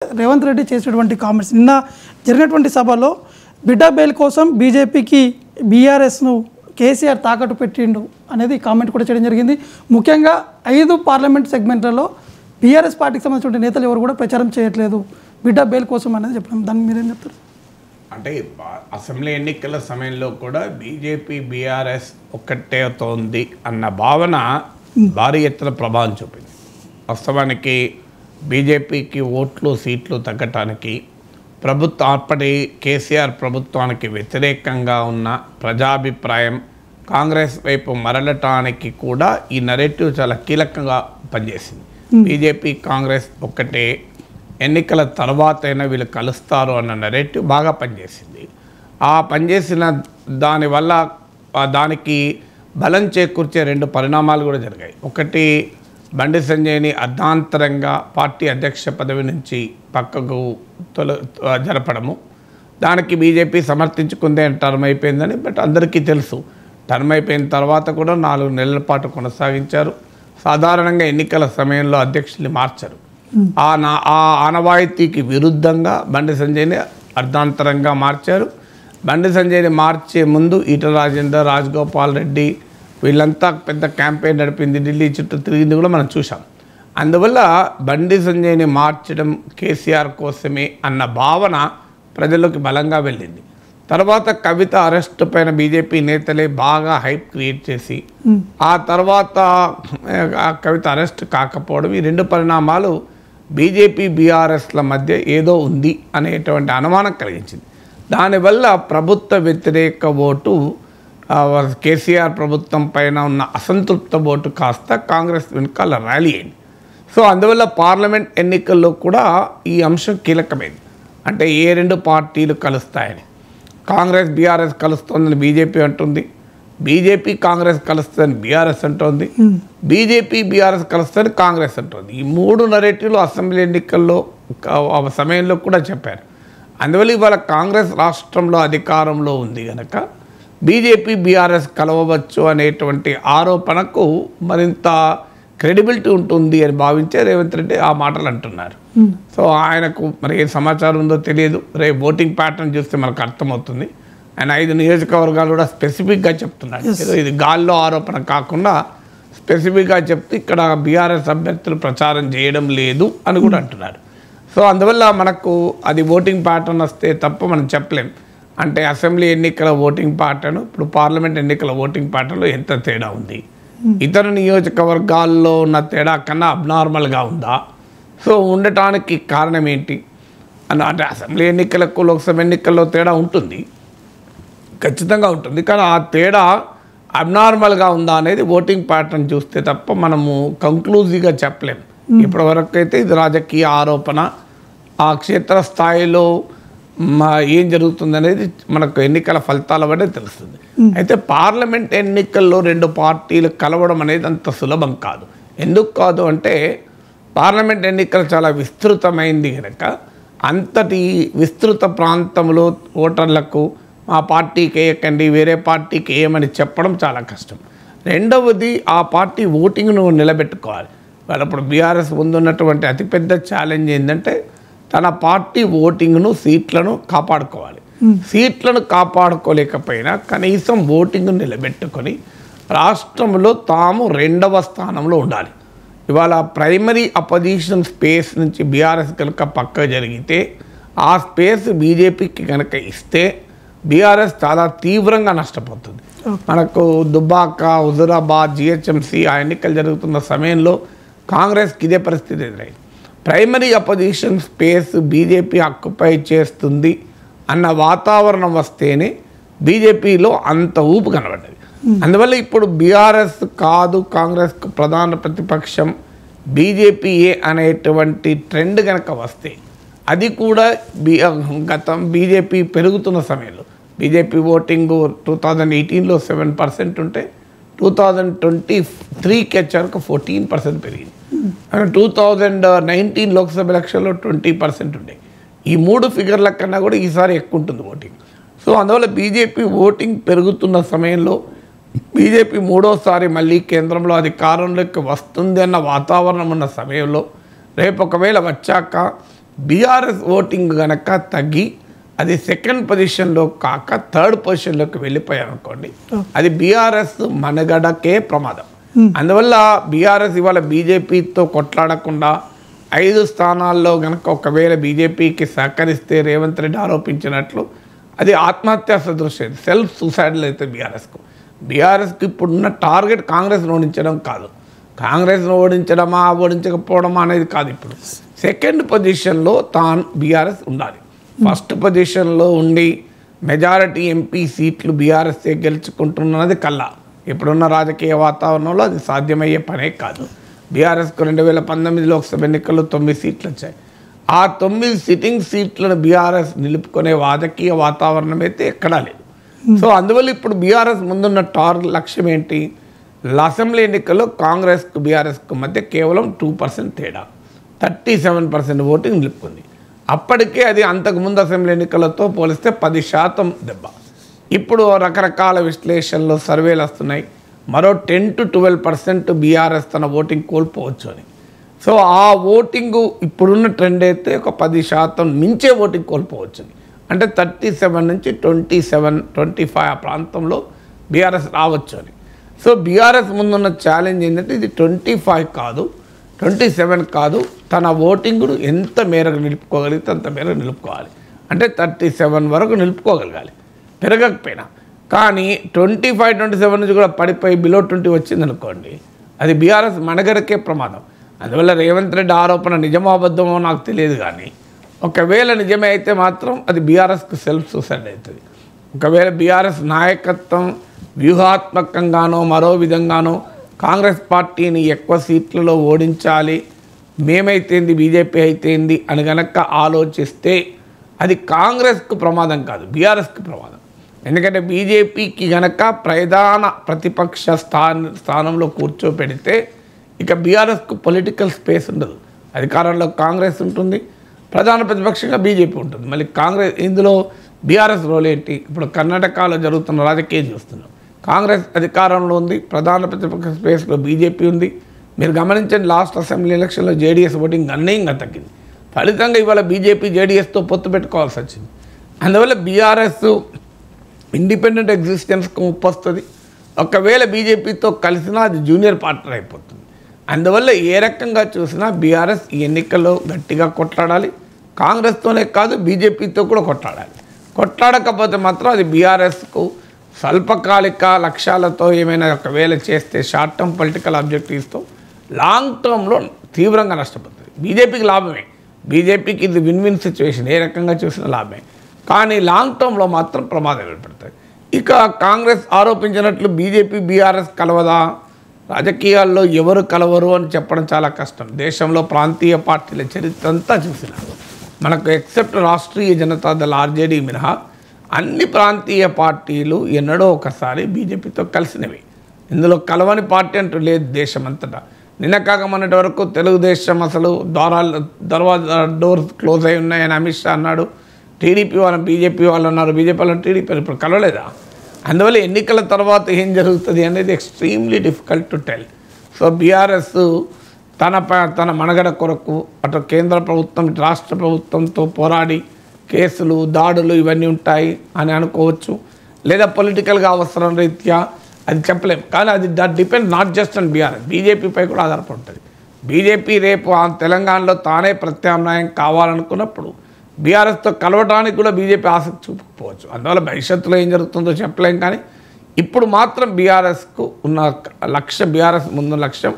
రేవంత్ రెడ్డి చేసినటువంటి కామెంట్స్ నిన్న జరిగినటువంటి సభలో బిడ్డ బెయిల్ కోసం బీజేపీకి బీఆర్ఎస్ను కేసీఆర్ తాకట్టు పెట్టిండు అనేది కామెంట్ కూడా చేయడం జరిగింది. ముఖ్యంగా 5 పార్లమెంట్ సెగ్మెంట్లలో బీఆర్ఎస్ పార్టీకి సంబంధించిన నేతలు ఎవరు కూడా ప్రచారం చేయట్లేదు బిడ్డ బెయిల్ కోసం అనేది చెప్పడం. దాన్ని మీరేం చెప్తారు? అంటే అసెంబ్లీ ఎన్నికల సమయంలో కూడా బీజేపీ బీఆర్ఎస్ ఒక్కటేతోంది అన్న భావన భారీ ఎత్తున ప్రభావం చూపింది. వాస్తవానికి బీజేపీకి ఓట్లు సీట్లు తగ్గటానికి అప్పటి కేసీఆర్ ప్రభుత్వానికి వ్యతిరేకంగా ఉన్న ప్రజాభిప్రాయం కాంగ్రెస్ వైపు మరలటానికి కూడా ఈ నెరేటివ్ చాలా కీలకంగా పనిచేసింది. బీజేపీ కాంగ్రెస్ ఒక్కటే, ఎన్నికల తర్వాతైనా వీళ్ళు కలుస్తారు అన్న నెరేటివ్ బాగా పనిచేసింది. ఆ పనిచేసిన దానివల్ల దానికి బలం చేకూర్చే 2 పరిణామాలు కూడా జరిగాయి. ఒకటి, బండి సంజయ్ని అర్ధాంతరంగా పార్టీ అధ్యక్ష పదవి నుంచి పక్కకు జరపడము. దానికి బీజేపీ సమర్థించుకుందే టర్మ్ అయిపోయిందని. బట్ అందరికీ తెలుసు, టర్మ్ అయిపోయిన తర్వాత కూడా 4 నెలల పాటు కొనసాగించారు. సాధారణంగా ఎన్నికల సమయంలో అధ్యక్షుల్ని మార్చరు. ఆ ఆనవాయితీకి విరుద్ధంగా బండి సంజయ్ని అర్ధాంతరంగా మార్చారు. బండి సంజయ్ని మార్చే ముందు ఈటల రాజేందర్, రాజగోపాల్ రెడ్డి వీళ్ళంతా పెద్ద క్యాంపెయిన్ నడిపింది, ఢిల్లీ చుట్టూ తిరిగింది కూడా మనం చూసాం. అందువల్ల బండి సంజయ్ని మార్చడం కేసీఆర్ కోసమే అన్న భావన ప్రజల్లోకి బలంగా వెళ్ళింది. తర్వాత కవిత అరెస్ట్ పైన బీజేపీ నేతలే బాగా హైప్ క్రియేట్ చేసి ఆ తర్వాత కవిత అరెస్ట్ కాకపోవడం, ఈ 2 పరిణామాలు బీజేపీ బీఆర్ఎస్ల మధ్య ఏదో ఉంది అనేటువంటి అనుమానం కలిగించింది. దానివల్ల ప్రభుత్వ వ్యతిరేక ఓటు, కేసీఆర్ ప్రభుత్వం పైన ఉన్న అసంతృప్త ఓటు కాస్త కాంగ్రెస్ వెనుకాల ర్యాలీ అయింది. సో అందువల్ల పార్లమెంట్ ఎన్నికల్లో కూడా ఈ అంశం కీలకమైంది. అంటే ఏ 2 పార్టీలు కలుస్తాయని. కాంగ్రెస్ బీఆర్ఎస్ కలుస్తుందని బీజేపీ అంటుంది, బీజేపీ కాంగ్రెస్ కలుస్తుందని బీఆర్ఎస్ అంటుంది, బీజేపీ బీఆర్ఎస్ కలుస్తుందని కాంగ్రెస్ అంటుంది. ఈ 3 నెరేటివ్లు అసెంబ్లీ ఎన్నికల్లో సమయంలో కూడా చెప్పారు. అందువల్ల ఇవాళ కాంగ్రెస్ రాష్ట్రంలో అధికారంలో ఉంది కనుక బీజేపీ బీఆర్ఎస్ కలవవచ్చు అనేటువంటి ఆరోపణకు మరింత క్రెడిబిలిటీ ఉంటుంది అని భావించే రేవంత్ రెడ్డి ఆ మాటలు అంటున్నారు. సో ఆయనకు మరి ఏ సమాచారం ఉందో తెలియదు. రేపు ఓటింగ్ ప్యాటర్న్ చూస్తే మనకు అర్థమవుతుంది. ఆయన 5 నియోజకవర్గాలు కూడా స్పెసిఫిక్గా చెప్తున్నాడు. ఏదో ఇది గాల్లో ఆరోపణ కాకుండా స్పెసిఫిక్గా చెప్తే ఇక్కడ బీఆర్ఎస్ అభ్యర్థులు ప్రచారం చేయడం లేదు అని కూడా అంటున్నారు. సో అందువల్ల మనకు అది ఓటింగ్ ప్యాటర్న్ వస్తే తప్ప మనం చెప్పలేం. అంటే అసెంబ్లీ ఎన్నికల ఓటింగ్ ప్యాటర్న్ ఇప్పుడు పార్లమెంట్ ఎన్నికల ఓటింగ్ ప్యాటర్న్లో ఎంత తేడా ఉంది, ఇతర నియోజకవర్గాల్లో ఉన్న తేడా కన్నా అబ్నార్మల్గా ఉందా, సో ఉండటానికి కారణం ఏంటి అంటే అసెంబ్లీ ఎన్నికలకు లోక్సభ ఎన్నికల్లో తేడా ఉంటుంది, ఖచ్చితంగా ఉంటుంది. కానీ ఆ తేడా అబ్నార్మల్గా ఉందా అనేది ఓటింగ్ ప్యాటర్న్ చూస్తే తప్ప మనము కంక్లూజివ్గా చెప్పలేం. ఇప్పటివరకు అయితే ఇది రాజకీయ ఆరోపణ. ఆ క్షేత్ర స్థాయిలో ఏం జరుగుతుంది అనేది మనకు ఎన్నికల ఫలితాల వల్లే తెలుస్తుంది. అయితే పార్లమెంట్ ఎన్నికల్లో 2 పార్టీలు కలవడం అనేది అంత సులభం కాదు. ఎందుకు కాదు అంటే పార్లమెంట్ ఎన్నికలు చాలా విస్తృతమైంది కనుక అంతటి విస్తృత ప్రాంతంలో ఓటర్లకు ఆ పార్టీకి వేయకండి, వేరే పార్టీకి వేయమని చెప్పడం చాలా కష్టం. రెండవది, ఆ పార్టీ ఓటింగ్ను నిలబెట్టుకోవాలి. ఇప్పుడు బీఆర్ఎస్ ముందున్నటువంటి అతిపెద్ద ఛాలెంజ్ ఏంటంటే తన పార్టీ ఓటింగ్ను, సీట్లను కాపాడుకోవాలి. సీట్లను కాపాడుకోలేకపోయినా కనీసం ఓటింగ్ను నిలబెట్టుకొని రాష్ట్రంలో తాము 2వ స్థానంలో ఉండాలి. ఇవాళ ప్రైమరీ అపోజిషన్ స్పేస్ నుంచి బీఆర్ఎస్ కనుక పక్క జరిగితే ఆ స్పేస్ బీజేపీకి కనుక ఇస్తే బీఆర్ఎస్ చాలా తీవ్రంగా నష్టపోతుంది. మనకు దుబ్బాక, హుజురాబాద్, జిహెచ్ఎంసీ ఆ ఎన్నికలు జరుగుతున్న సమయంలో కాంగ్రెస్కి ఇదే పరిస్థితి ఎదురైంది. Primary opposition space BJP occupy చేస్తుంది అన్న వాతావరణం వస్తేనే బీజేపీలో అంత ఊపు కనబడ్డది. అందువల్ల ఇప్పుడు బీఆర్ఎస్ కాదు కాంగ్రెస్కు ప్రధాన ప్రతిపక్షం బీజేపీయే అనేటువంటి ట్రెండ్ కనుక వస్తే, అది కూడా బీజేపీ పెరుగుతున్న సమయంలో బీజేపీ ఓటింగ్ 2018లో 7% ఉంటే 2023కి వచ్చాక 14% పెరిగింది. 2019 లోక్సభ ఎలక్షన్లో 20% ఉండే. ఈ 3 ఫిగర్ల కన్నా కూడా ఈసారి ఎక్కువ ఉంటుంది ఓటింగ్. సో అందువల్ల బీజేపీ ఓటింగ్ పెరుగుతున్న సమయంలో బీజేపీ 3వసారి మళ్ళీ కేంద్రంలో అధికారంలోకి వస్తుంది అన్న వాతావరణం ఉన్న సమయంలో రేపు ఒకవేళ వచ్చాక బీఆర్ఎస్ ఓటింగ్ కనుక తగ్గి అది సెకండ్ పొజిషన్లో కాక థర్డ్ పొజిషన్లోకి వెళ్ళిపోయారనుకోండి, అది బీఆర్ఎస్ మనగడకే ప్రమాదం. అందువల్ల బీఆర్ఎస్ ఇవాళ బీజేపీతో కొట్లాడకుండా 5 స్థానాల్లో కనుక ఒకవేళ బీజేపీకి సహకరిస్తే రేవంత్ రెడ్డి ఆరోపించినట్లు అది ఆత్మహత్యా సదృశ్యం, సెల్ఫ్ సూసైడల్ అయితే బీఆర్ఎస్కి ఇప్పుడున్న టార్గెట్ కాంగ్రెస్ను ఓడించడం కాదు, కాంగ్రెస్ను ఓడించకపోవడమా అనేది కాదు. ఇప్పుడు సెకండ్ పొజిషన్లో బీఆర్ఎస్ ఉండాలి. ఫస్ట్ పొజిషన్లో ఉండి మెజారిటీ ఎంపీ సీట్లు బీఆర్ఎస్ గెలుచుకుంటున్నది కల్లా ఇప్పుడున్న రాజకీయ వాతావరణంలో అది సాధ్యమయ్యే పనే కాదు. బీఆర్ఎస్కు 2019 లోక్సభ ఎన్నికల్లో 9 సీట్లు వచ్చాయి. ఆ 9 సిట్టింగ్ సీట్లను బీఆర్ఎస్ నిలుపుకునే రాజకీయ వాతావరణం అయితే ఎక్కడా లేదు. సో అందువల్ల ఇప్పుడు బీఆర్ఎస్ ముందున్న లక్ష్యం ఏంటి? అసెంబ్లీ ఎన్నికల్లో కాంగ్రెస్కు బీఆర్ఎస్కు మధ్య కేవలం 2% తేడా, 37% ఓటింగ్ నిలుపుకుంది. అప్పటికే అది అంతకుముందు అసెంబ్లీ ఎన్నికలతో పోలిస్తే 10% దెబ్బ. ఇప్పుడు రకరకాల విశ్లేషణలు సర్వేలు వస్తున్నాయి, మరో 10 to 12% బీఆర్ఎస్ తన ఓటింగ్ కోల్పోవచ్చు అని. సో ఆ ఓటింగు ఇప్పుడున్న ట్రెండ్ అయితే ఒక 10% మించే ఓటింగ్ కోల్పోవచ్చు, అంటే 37 నుంచి 27, 25 ఆ ప్రాంతంలో బీఆర్ఎస్ రావచ్చు అని. సో బీఆర్ఎస్ ముందున్న ఛాలెంజ్ ఏంటంటే ఇది 25 కాదు, 27 కాదు, తన ఓటింగ్ను ఎంత మేరకు నిలుపుకోగలిగితే అంత మేరకు నిలుపుకోవాలి. అంటే 37 వరకు నిలుపుకోగలగాలి పెరగకపోయినా. కానీ 25, 27 నుంచి కూడా పడిపోయి బిలో 20 వచ్చింది అనుకోండి, అది బీఆర్ఎస్ మనగడకే ప్రమాదం. అందువల్ల రేవంత్ రెడ్డి ఆరోపణ నిజమో అబద్ధమో నాకు తెలియదు, కానీ ఒకవేళ నిజమే అయితే మాత్రం అది బీఆర్ఎస్కు సెల్ఫ్ సూసైడ్ అవుతుంది. ఒకవేళ బీఆర్ఎస్ నాయకత్వం వ్యూహాత్మకంగానో మరో విధంగానో కాంగ్రెస్ పార్టీని ఎక్కువ సీట్లలో ఓడించాలి, మేమైతేంది బీజేపీ అయితేంది అని గనక ఆలోచిస్తే అది కాంగ్రెస్కు ప్రమాదం కాదు, బీఆర్ఎస్కు ప్రమాదం. ఎందుకంటే బీజేపీకి గనక ప్రధాన ప్రతిపక్ష స్థానంలో కూర్చోపెడితే ఇక బీఆర్ఎస్కు పొలిటికల్ స్పేస్ ఉండదు. అధికారంలో కాంగ్రెస్ ఉంటుంది, ప్రధాన ప్రతిపక్షంగా బీజేపీ ఉంటుంది. మళ్ళీ కాంగ్రెస్ ఇందులో బీఆర్ఎస్ రోల్ ఏంటి? ఇప్పుడు కర్ణాటకలో జరుగుతున్న రాజకీయం చూస్తున్నాం, కాంగ్రెస్ అధికారంలో ఉంది, ప్రధాన ప్రతిపక్ష స్పేస్లో బీజేపీ ఉంది. మీరు గమనించండి, లాస్ట్ అసెంబ్లీ ఎలక్షన్లో జేడీఎస్ ఓటింగ్ గణనీయంగా తగ్గింది. ఫలితంగా ఇవాళ బీజేపీ జేడీఎస్తో పొత్తు పెట్టుకోవాల్సి వచ్చింది. అందువల్ల బీఆర్ఎస్ ఇండిపెండెంట్ ఎగ్జిస్టెన్స్కు ముప్పు వస్తుంది. ఒకవేళ బీజేపీతో కలిసినా అది జూనియర్ పార్ట్నర్ అయిపోతుంది. అందువల్ల ఏ రకంగా చూసినా బీఆర్ఎస్ ఈ ఎన్నికల్లో గట్టిగా కొట్లాడాలి, కాంగ్రెస్తోనే కాదు బీజేపీతో కూడా కొట్లాడాలి. కొట్లాడకపోతే మాత్రం అది బీఆర్ఎస్కు స్వల్పకాలిక లక్ష్యాలతో ఏమైనా ఒకవేళ చేస్తే షార్ట్ టర్మ్ పొలిటికల్ ఆబ్జెక్టివ్స్తో లాంగ్ టర్మ్లో తీవ్రంగా నష్టపోతుంది. బీజేపీకి లాభమే, బీజేపీకి ఇది విన్ విన్ సిచ్యువేషన్, ఏ రకంగా చూసినా లాభమే. కానీ లాంగ్ టర్మ్లో మాత్రం ప్రమాదం ఏర్పడుతుంది. ఇక కాంగ్రెస్ ఆరోపించినట్లు బీజేపీ బీఆర్ఎస్ కలవదా? రాజకీయాల్లో ఎవరు కలవరు అని చెప్పడం చాలా కష్టం. దేశంలో ప్రాంతీయ పార్టీల చరిత్ర అంతా చూసినా మనకు ఎక్సెప్ట్ రాష్ట్రీయ జనతాదళ ఆర్జేడీ మినహా అన్ని ప్రాంతీయ పార్టీలు ఎన్నడో ఒకసారి బీజేపీతో కలిసినవి. ఇందులో కలవని పార్టీ అంటూ లేదు దేశమంతటా. నిన్న కాక మొన్నటి వరకు తెలుగుదేశం అసలు డోర్స్ క్లోజ్ అయి ఉన్నాయని అమిత్ షా అన్నాడు. టీడీపీ వాళ్ళని బీజేపీ వాళ్ళు అన్నారు, బీజేపీ వాళ్ళని టీడీపీ ఇప్పుడు కలవలేదా? అందువల్ల ఎన్నికల తర్వాత ఏం జరుగుతుంది అనేది extremely difficult to tell. So BRS తన మనుగడ కొరకు అటు కేంద్ర ప్రభుత్వం రాష్ట్ర ప్రభుత్వంతో పోరాడి కేసులు దాడులు ఇవన్నీ ఉంటాయి అని అనుకోవచ్చు, లేదా పొలిటికల్గా అవసరం రీత్యా అది చెప్పలేము. కానీ అది depend not just on BRS, బీజేపీపై కూడా ఆధారపడుతుంది. బీజేపీ రేపు తెలంగాణలో తానే ప్రత్యామ్నాయం కావాలనుకున్నప్పుడు బీఆర్ఎస్తో కలవడానికి కూడా బీజేపీ ఆసక్తి చూపకపోవచ్చు. అందువల్ల భవిష్యత్తులో ఏం జరుగుతుందో చెప్పలేం. కానీ ఇప్పుడు మాత్రం బీఆర్ఎస్కు ఉన్న లక్ష్యం, బీఆర్ఎస్ ముందు లక్ష్యం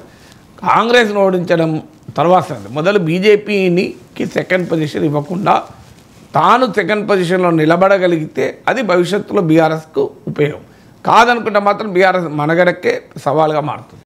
కాంగ్రెస్ను ఓడించడం తర్వాత మొదలు బీజేపీకి సెకండ్ పొజిషన్ ఇవ్వకుండా తాను సెకండ్ పొజిషన్లో నిలబడగలిగితే అది భవిష్యత్తులో బీఆర్ఎస్కు ఉపయోగం. కాదనుకుంటే మాత్రం బీఆర్ఎస్ మనగడకే సవాల్గా మారుతుంది.